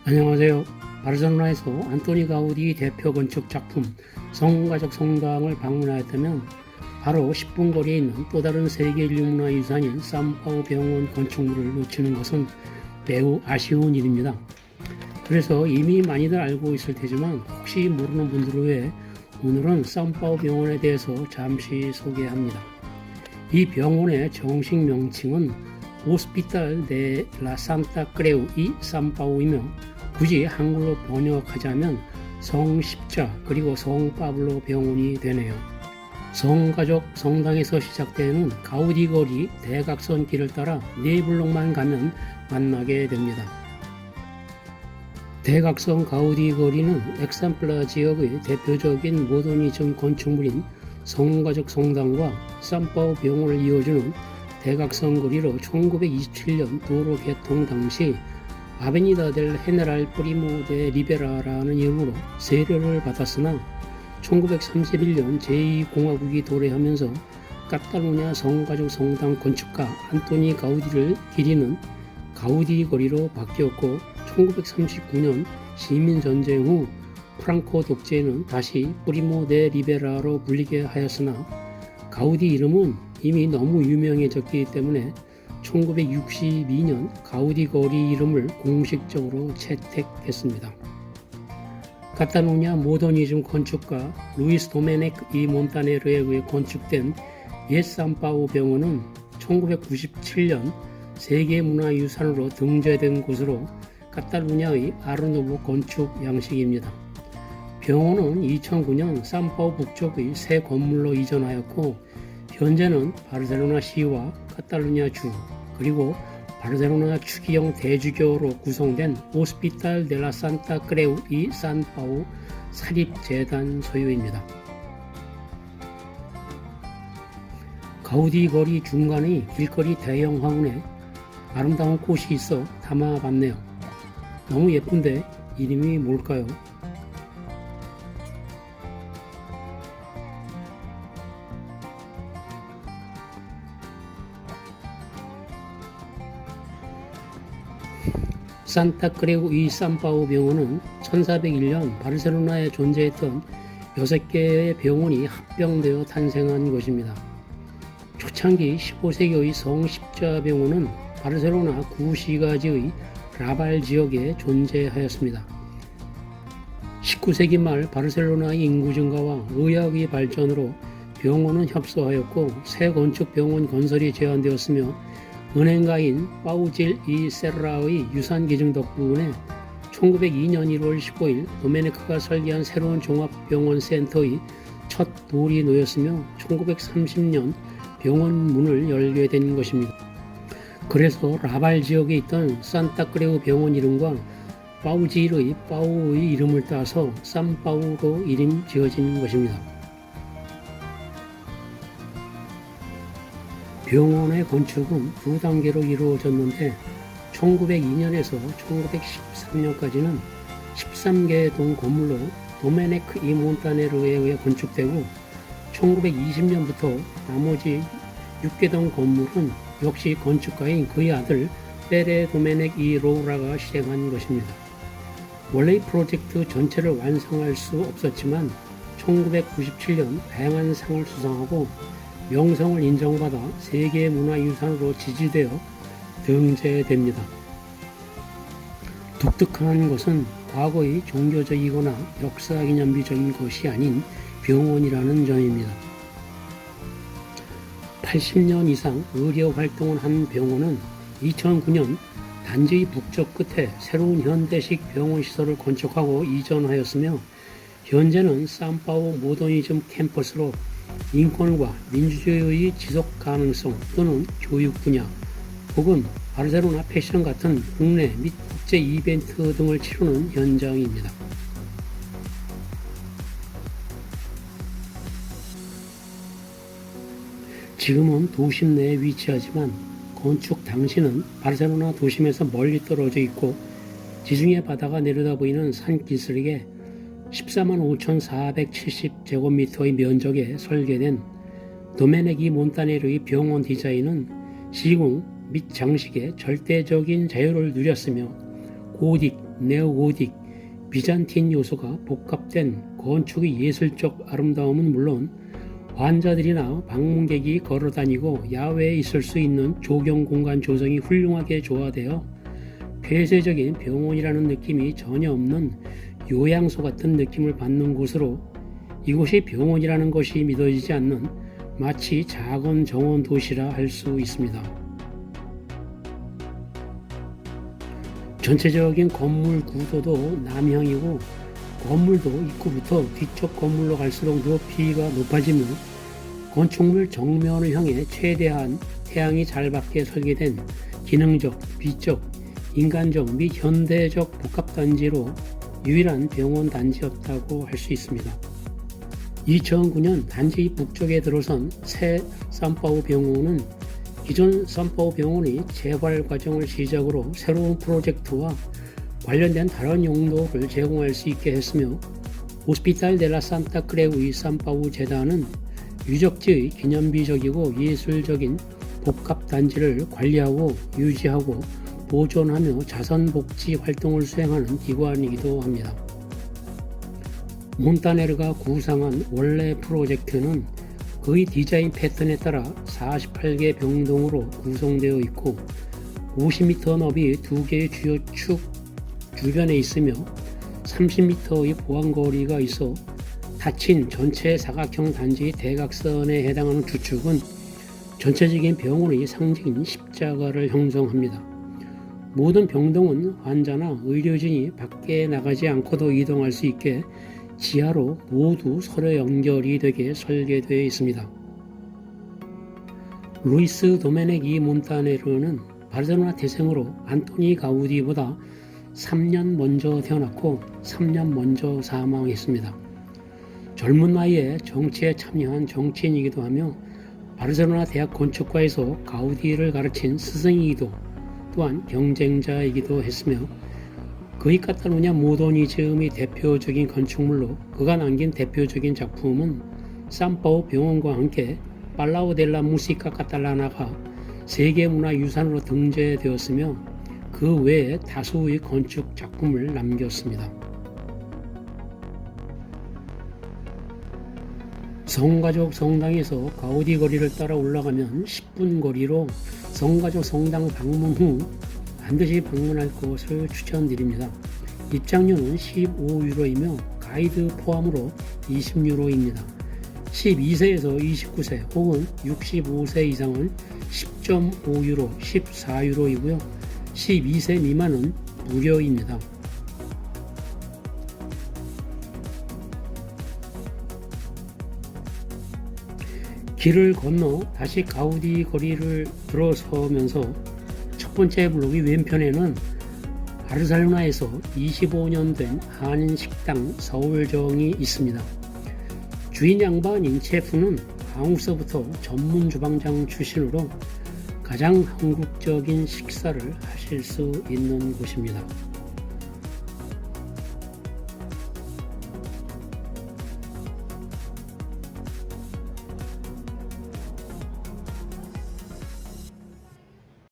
안녕하세요. 바르셀로나에서 안토니 가우디 대표 건축 작품 성가족 성당을 방문하였다면 바로 10분 거리에 있는 또 다른 세계 인류문화유산인 산파우 병원 건축물을 놓치는 것은 매우 아쉬운 일입니다. 그래서 이미 많이들 알고 있을 테지만 혹시 모르는 분들을 위해 오늘은 산파우 병원에 대해서 잠시 소개합니다. 이 병원의 정식 명칭은 Hospital de la Santa Creu y San Pau이며 굳이 한글로 번역하자면 성십자 그리고 성파블로 병원이 되네요. 성가족 성당에서 시작되는 가우디 거리 대각선 길을 따라 4블록만 가면 만나게 됩니다. 대각선 가우디 거리는 엑삼플라 지역의 대표적인 모더니즘 건축물인 성가족 성당과 산파우 병원을 이어주는 대각선 거리로 1927년 도로 개통 당시 아베니다 델 헤네랄 프리모 데 리베라라는 이름으로 세례를 받았으나 1931년 제2공화국이 도래하면서 카탈루냐 성가족 성당 건축가 안토니 가우디를 기리는 가우디 거리로 바뀌었고 1939년 시민전쟁 후 프랑코 독재는 다시 프리모 데 리베라로 불리게 하였으나 가우디 이름은 이미 너무 유명해졌기 때문에 1962년 가우디 거리 이름을 공식적으로 채택했습니다. 카탈루냐 모더니즘 건축가 루이스 도메넥 이 몬타네르에 의해 건축된 옛 산파우 병원은 1997년 세계문화유산으로 등재된 곳으로 카탈루냐의 아르노브 건축 양식입니다. 병원은 2009년 산파우 북쪽의 새 건물로 이전하였고 현재는 바르셀로나 시와 카탈루냐 주 그리고 바르셀로나 추기경 대주교로 구성된 오스피탈 델라 산타 크레우 이 산파우 사립재단 소유입니다. 가우디 거리 중간의 길거리 대형 화분에 아름다운 꽃이 있어 담아봤네요. 너무 예쁜데 이름이 뭘까요? 산타크레우 이 산파우 병원은 1401년 바르셀로나에 존재했던 6개의 병원이 합병되어 탄생한 것입니다. 초창기 15세기의 성십자병원은 바르셀로나 구시가지의 라발 지역에 존재하였습니다. 19세기 말 바르셀로나의 인구 증가와 의학의 발전으로 병원은 협소하였고 새 건축 병원 건설이 제한되었으며 은행가인 파우질 이 세르라의 유산 기증 덕분에 1902년 1월 15일 도메네크가 설계한 새로운 종합병원 센터의 첫 돌이 놓였으며 1930년 병원 문을 열게 된 것입니다. 그래서 라발 지역에 있던 산타크레우 병원 이름과 파우질의 파우의 이름을 따서 산파우로 이름 지어진 것입니다. 병원의 건축은 두 단계로 이루어졌는데 1902년에서 1913년까지는 13개의 동 건물로 도메네크 이 몬타네르에 의해 건축되고 1920년부터 나머지 6개 동 건물은 역시 건축가인 그의 아들 페레 도메넥 이 로우라가 실행한 것입니다. 원래 이 프로젝트 전체를 완성할 수 없었지만 1997년 다양한 상을 수상하고 명성을 인정받아 세계문화유산으로 지지되어 등재됩니다. 독특한 것은 과거의 종교적이거나 역사기념비적인 것이 아닌 병원이라는 점입니다. 80년 이상 의료 활동을 한 병원은 2009년 단지의 북쪽 끝에 새로운 현대식 병원 시설을 건축하고 이전하였으며 현재는 산파우 모더니즘 캠퍼스로 인권과 민주주의의 지속 가능성 또는 교육 분야 혹은 바르셀로나 패션 같은 국내 및 국제 이벤트 등을 치르는 현장입니다. 지금은 도심 내에 위치하지만 건축 당시는 바르셀로나 도심에서 멀리 떨어져 있고 지중해 바다가 내려다 보이는 산기슭에 145,470제곱미터의 면적에 설계된 도메네기 몬타네르의 병원 디자인은 시공 및 장식에 절대적인 자유를 누렸으며 고딕 네오고딕, 비잔틴 요소가 복합된 건축의 예술적 아름다움은 물론 환자들이나 방문객이 걸어다니고 야외에 있을 수 있는 조경 공간 조성이 훌륭하게 조화되어 폐쇄적인 병원이라는 느낌이 전혀 없는 요양소 같은 느낌을 받는 곳으로 이곳이 병원이라는 것이 믿어지지 않는 마치 작은 정원 도시라 할 수 있습니다. 전체적인 건물 구조도 남향이고 건물도 입구부터 뒤쪽 건물로 갈수록 높이가 높아지며 건축물 정면을 향해 최대한 태양이 잘 받게 설계된 기능적, 비적, 인간적 및 현대적 복합단지로 유일한 병원 단지였다고 할 수 있습니다. 2009년 단지 북쪽에 들어선 새 산파우 병원은 기존 산파우 병원이 재발 과정을 시작으로 새로운 프로젝트와 관련된 다른 용도를 제공할 수 있게 했으며 오스피탈 델라 산타 크레우이 산파우 재단은 유적지의 기념비적이고 예술적인 복합단지를 관리하고 유지하고 보존하며 자선복지 활동을 수행하는 기관이기도 합니다. 몬타네르가 구상한 원래 프로젝트는 그의 디자인 패턴에 따라 48개 병동으로 구성되어 있고 50m 너비 2개의 주요 축 주변에 있으며 30m의 보안거리가 있어 닫힌 전체 사각형 단지 대각선에 해당하는 주축은 전체적인 병원의 상징인 십자가를 형성합니다. 모든 병동은 환자나 의료진이 밖에 나가지 않고도 이동할 수 있게 지하로 모두 서로 연결이 되게 설계되어 있습니다. 루이스 도메네기 몬타네르는 바르셀로나 태생으로 안토니 가우디보다 3년 먼저 태어났고 3년 먼저 사망했습니다. 젊은 나이에 정치에 참여한 정치인이기도 하며 바르셀로나 대학 건축과에서 가우디를 가르친 스승이기도 또한 경쟁자이기도 했으며 그의 카탈루냐 모더니즘의 대표적인 건축물로 그가 남긴 대표적인 작품은 산파우 병원과 함께 팔라우 델라 무시카 카탈라나가 세계문화유산으로 등재되었으며 그 외에 다수의 건축 작품을 남겼습니다. 성가족 성당에서 가우디 거리를 따라 올라가면 10분 거리로 성가족 성당 방문 후 반드시 방문할 것을 추천드립니다. 입장료는 15유로이며 가이드 포함으로 20유로입니다. 12세에서 29세 혹은 65세 이상은 10.5유로, 14유로이고요. 12세 미만은 무료입니다. 길을 건너 다시 가우디 거리를 들어서면서 첫 번째 블록의 왼편에는 바르셀로나에서 25년 된 한인 식당 서울정이 있습니다. 주인 양반인 셰프는 한국서부터 전문 주방장 출신으로 가장 한국적인 식사를 하실 수 있는 곳입니다.